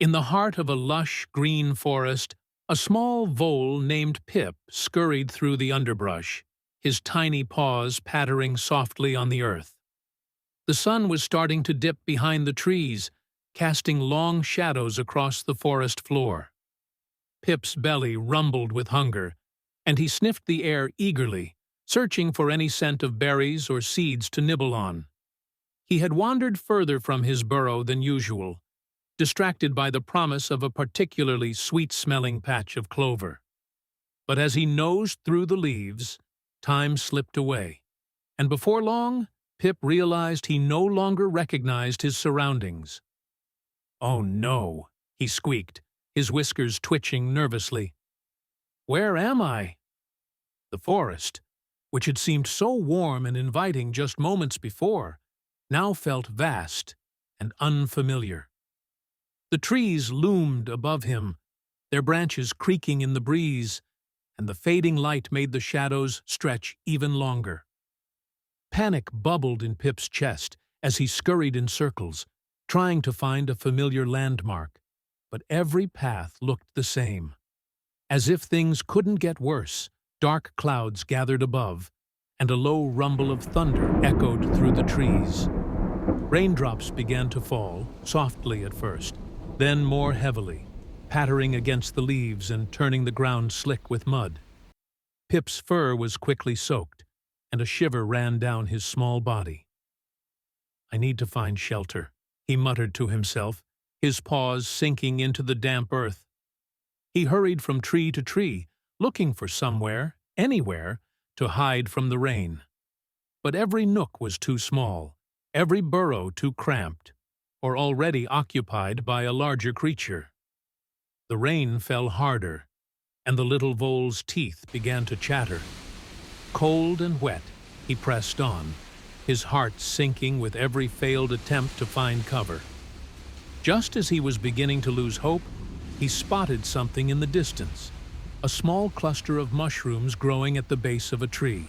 In the heart of a lush, green forest, a small vole named Pip scurried through the underbrush, his tiny paws pattering softly on the earth. The sun was starting to dip behind the trees, casting long shadows across the forest floor. Pip's belly rumbled with hunger, and he sniffed the air eagerly, searching for any scent of berries or seeds to nibble on. He had wandered further from his burrow than usual, distracted by the promise of a particularly sweet-smelling patch of clover. But as he nosed through the leaves, time slipped away, and before long, Pip realized he no longer recognized his surroundings. "Oh no," he squeaked, his whiskers twitching nervously. "Where am I?" The forest, which had seemed so warm and inviting just moments before, now felt vast and unfamiliar. The trees loomed above him, their branches creaking in the breeze, and the fading light made the shadows stretch even longer. Panic bubbled in Pip's chest as he scurried in circles, trying to find a familiar landmark, but every path looked the same. As if things couldn't get worse, dark clouds gathered above, and a low rumble of thunder echoed through the trees. Raindrops began to fall, softly at first, then more heavily, pattering against the leaves and turning the ground slick with mud. Pip's fur was quickly soaked, and a shiver ran down his small body. "I need to find shelter," he muttered to himself, his paws sinking into the damp earth. He hurried from tree to tree, looking for somewhere, anywhere, to hide from the rain. But every nook was too small, every burrow too cramped, or already occupied by a larger creature. The rain fell harder, and the little vole's teeth began to chatter. Cold and wet, he pressed on, his heart sinking with every failed attempt to find cover. Just as he was beginning to lose hope, he spotted something in the distance, a small cluster of mushrooms growing at the base of a tree.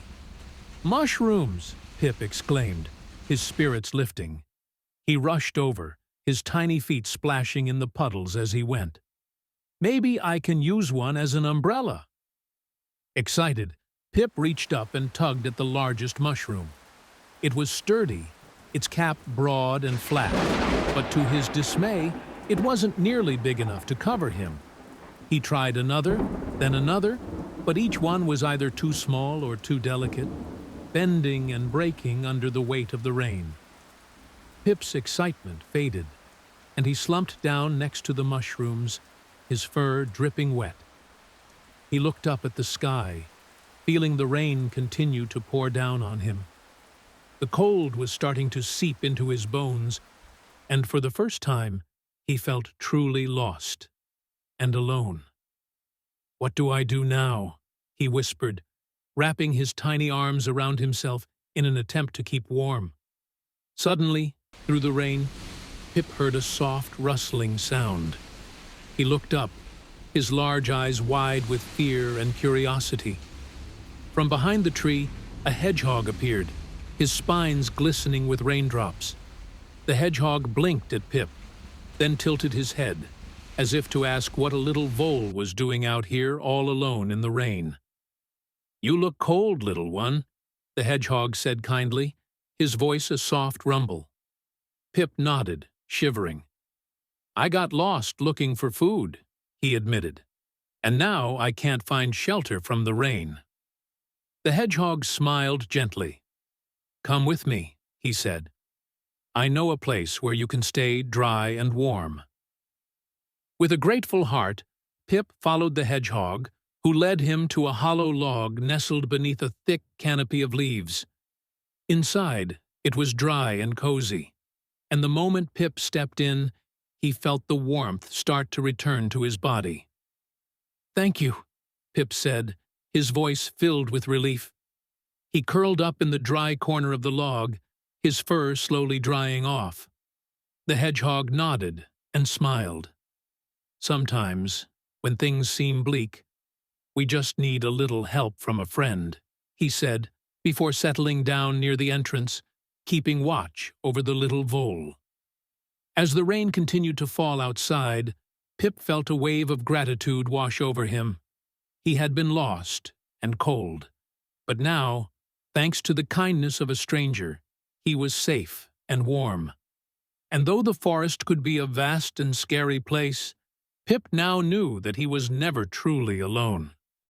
"Mushrooms!" Pip exclaimed, his spirits lifting. He rushed over, his tiny feet splashing in the puddles as he went. "Maybe I can use one as an umbrella." Excited, Pip reached up and tugged at the largest mushroom. It was sturdy, its cap broad and flat, but to his dismay, it wasn't nearly big enough to cover him. He tried another, then another, but each one was either too small or too delicate, bending and breaking under the weight of the rain. Pip's excitement faded, and he slumped down next to the mushrooms, his fur dripping wet. He looked up at the sky, feeling the rain continue to pour down on him. The cold was starting to seep into his bones, and for the first time, he felt truly lost and alone. "What do I do now?" he whispered, wrapping his tiny arms around himself in an attempt to keep warm. Suddenly, through the rain, Pip heard a soft, rustling sound. He looked up, his large eyes wide with fear and curiosity. From behind the tree, a hedgehog appeared, his spines glistening with raindrops. The hedgehog blinked at Pip, then tilted his head, as if to ask what a little vole was doing out here all alone in the rain. "You look cold, little one," the hedgehog said kindly, his voice a soft rumble. Pip nodded, shivering. "I got lost looking for food," he admitted, "and now I can't find shelter from the rain." The hedgehog smiled gently. "Come with me," he said. "I know a place where you can stay dry and warm." With a grateful heart, Pip followed the hedgehog, who led him to a hollow log nestled beneath a thick canopy of leaves. Inside, it was dry and cozy, and the moment Pip stepped in, he felt the warmth start to return to his body. "Thank you," Pip said, his voice filled with relief. He curled up in the dry corner of the log, his fur slowly drying off. The hedgehog nodded and smiled. "Sometimes, when things seem bleak, we just need a little help from a friend," he said, before settling down near the entrance, keeping watch over the little vole. As the rain continued to fall outside, Pip felt a wave of gratitude wash over him. He had been lost and cold, but now, thanks to the kindness of a stranger, he was safe and warm. And though the forest could be a vast and scary place, Pip now knew that he was never truly alone.